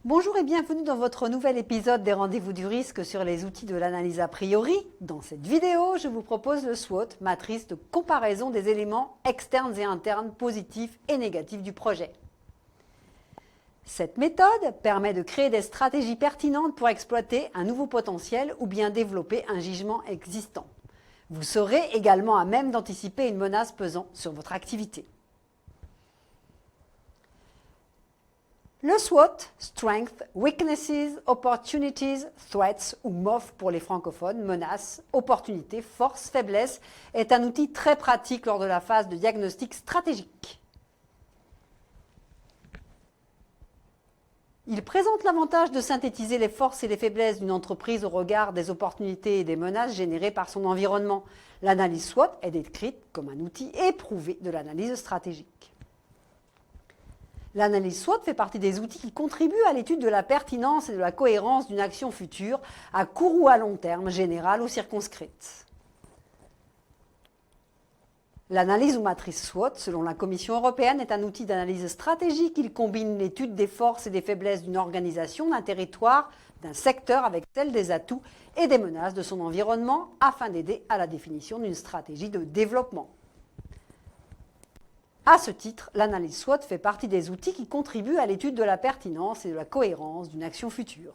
Bonjour et bienvenue dans votre nouvel épisode des Rendez-vous du risque sur les outils de l'analyse a priori. Dans cette vidéo, je vous propose le SWOT, matrice de comparaison des éléments externes et internes positifs et négatifs du projet. Cette méthode permet de créer des stratégies pertinentes pour exploiter un nouveau potentiel ou bien développer un gisement existant. Vous serez également à même d'anticiper une menace pesant sur votre activité. Le SWOT, Strengths, Weaknesses, Opportunities, Threats ou MOF pour les francophones, menaces, opportunités, forces, faiblesses, est un outil très pratique lors de la phase de diagnostic stratégique. Il présente l'avantage de synthétiser les forces et les faiblesses d'une entreprise au regard des opportunités et des menaces générées par son environnement. L'analyse SWOT est décrite comme un outil éprouvé de l'analyse stratégique. L'analyse SWOT fait partie des outils qui contribuent à l'étude de la pertinence et de la cohérence d'une action future, à court ou à long terme, générale ou circonscrite. L'analyse ou matrice SWOT, selon la Commission européenne, est un outil d'analyse stratégique. Il combine l'étude des forces et des faiblesses d'une organisation, d'un territoire, d'un secteur avec celle des atouts et des menaces de son environnement afin d'aider à la définition d'une stratégie de développement. À ce titre, l'analyse SWOT fait partie des outils qui contribuent à l'étude de la pertinence et de la cohérence d'une action future.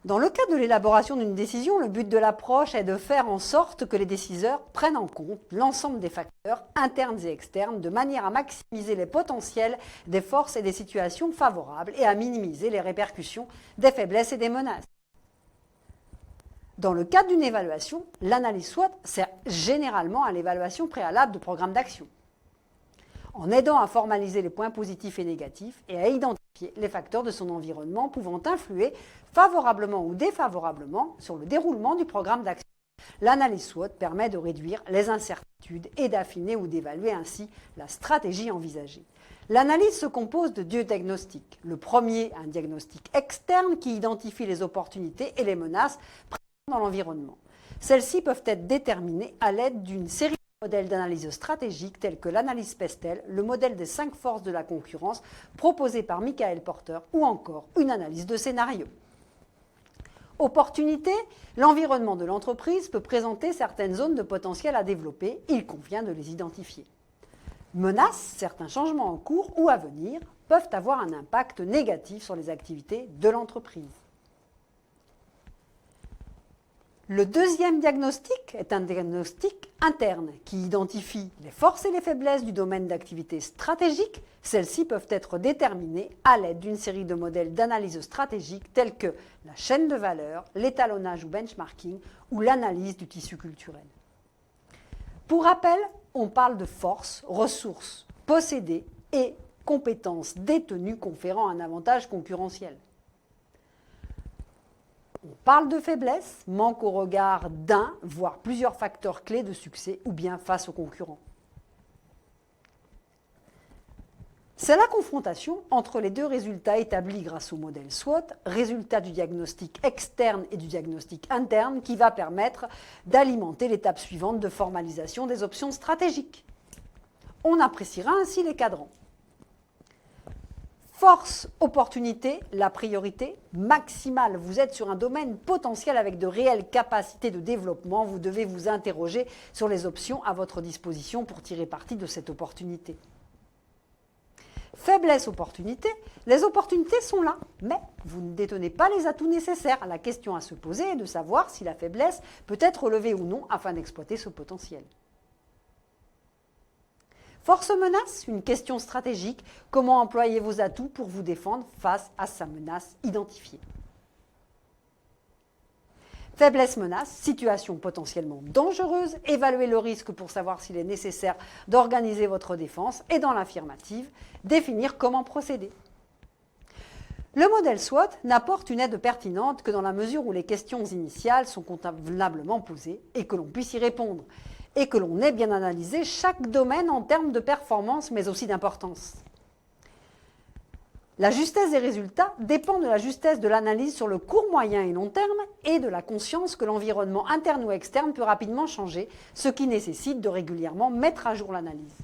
Dans le cadre de l'élaboration d'une décision, le but de l'approche est de faire en sorte que les décideurs prennent en compte l'ensemble des facteurs internes et externes de manière à maximiser les potentiels des forces et des situations favorables et à minimiser les répercussions des faiblesses et des menaces. Dans le cadre d'une évaluation, l'analyse SWOT sert généralement à l'évaluation préalable de programmes d'action, en aidant à formaliser les points positifs et négatifs et à identifier les facteurs de son environnement pouvant influer favorablement ou défavorablement sur le déroulement du programme d'action. L'analyse SWOT permet de réduire les incertitudes et d'affiner ou d'évaluer ainsi la stratégie envisagée. L'analyse se compose de deux diagnostics. Le premier, un diagnostic externe qui identifie les opportunités et les menaces dans l'environnement. Celles-ci peuvent être déterminées à l'aide d'une série de modèles d'analyse stratégique tels que l'analyse Pestel, le modèle des 5 forces de la concurrence proposé par Michael Porter ou encore une analyse de scénario. Opportunité, l'environnement de l'entreprise peut présenter certaines zones de potentiel à développer, il convient de les identifier. Menaces, certains changements en cours ou à venir peuvent avoir un impact négatif sur les activités de l'entreprise. Le deuxième diagnostic est un diagnostic interne qui identifie les forces et les faiblesses du domaine d'activité stratégique. Celles-ci peuvent être déterminées à l'aide d'une série de modèles d'analyse stratégique tels que la chaîne de valeur, l'étalonnage ou benchmarking ou l'analyse du tissu culturel. Pour rappel, on parle de forces, ressources possédées et compétences détenues conférant un avantage concurrentiel. On parle de faiblesse, manque au regard d'un, voire plusieurs facteurs clés de succès ou bien face aux concurrents. C'est la confrontation entre les deux résultats établis grâce au modèle SWOT, résultat du diagnostic externe et du diagnostic interne, qui va permettre d'alimenter l'étape suivante de formalisation des options stratégiques. On appréciera ainsi les cadrans. Force, opportunité, la priorité maximale. Vous êtes sur un domaine potentiel avec de réelles capacités de développement. Vous devez vous interroger sur les options à votre disposition pour tirer parti de cette opportunité. Faiblesse, opportunité. Les opportunités sont là, mais vous ne détenez pas les atouts nécessaires. La question à se poser est de savoir si la faiblesse peut être relevée ou non afin d'exploiter ce potentiel. Force-menace, une question stratégique. Comment employer vos atouts pour vous défendre face à sa menace identifiée? Faiblesse-menace, situation potentiellement dangereuse. Évaluer le risque pour savoir s'il est nécessaire d'organiser votre défense et dans l'affirmative, définir comment procéder. Le modèle SWOT n'apporte une aide pertinente que dans la mesure où les questions initiales sont convenablement posées et que l'on puisse y répondre, et que l'on ait bien analysé chaque domaine en termes de performance, mais aussi d'importance. La justesse des résultats dépend de la justesse de l'analyse sur le court, moyen et long terme et de la conscience que l'environnement interne ou externe peut rapidement changer, ce qui nécessite de régulièrement mettre à jour l'analyse.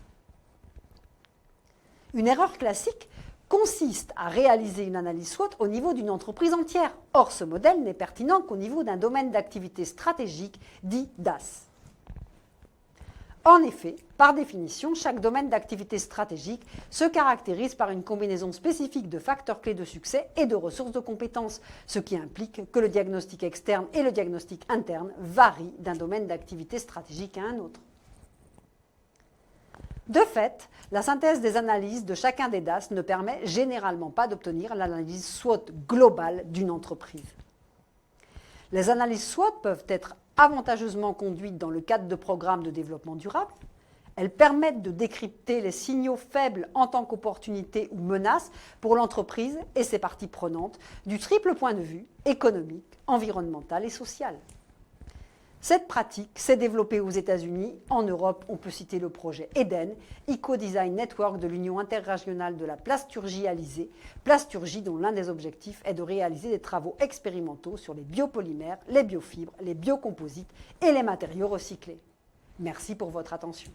Une erreur classique consiste à réaliser une analyse SWOT au niveau d'une entreprise entière. Or, ce modèle n'est pertinent qu'au niveau d'un domaine d'activité stratégique dit DAS. En effet, par définition, chaque domaine d'activité stratégique se caractérise par une combinaison spécifique de facteurs clés de succès et de ressources de compétences, ce qui implique que le diagnostic externe et le diagnostic interne varient d'un domaine d'activité stratégique à un autre. De fait, la synthèse des analyses de chacun des DAS ne permet généralement pas d'obtenir l'analyse SWOT globale d'une entreprise. Les analyses SWOT peuvent être avantageusement conduites dans le cadre de programmes de développement durable. Elles permettent de décrypter les signaux faibles en tant qu'opportunités ou menaces pour l'entreprise et ses parties prenantes du triple point de vue économique, environnemental et social. Cette pratique s'est développée aux États-Unis. En Europe, on peut citer le projet EDEN, Eco-Design Network de l'Union interrégionale de la plasturgie alizée, plasturgie dont l'un des objectifs est de réaliser des travaux expérimentaux sur les biopolymères, les biofibres, les biocomposites et les matériaux recyclés. Merci pour votre attention.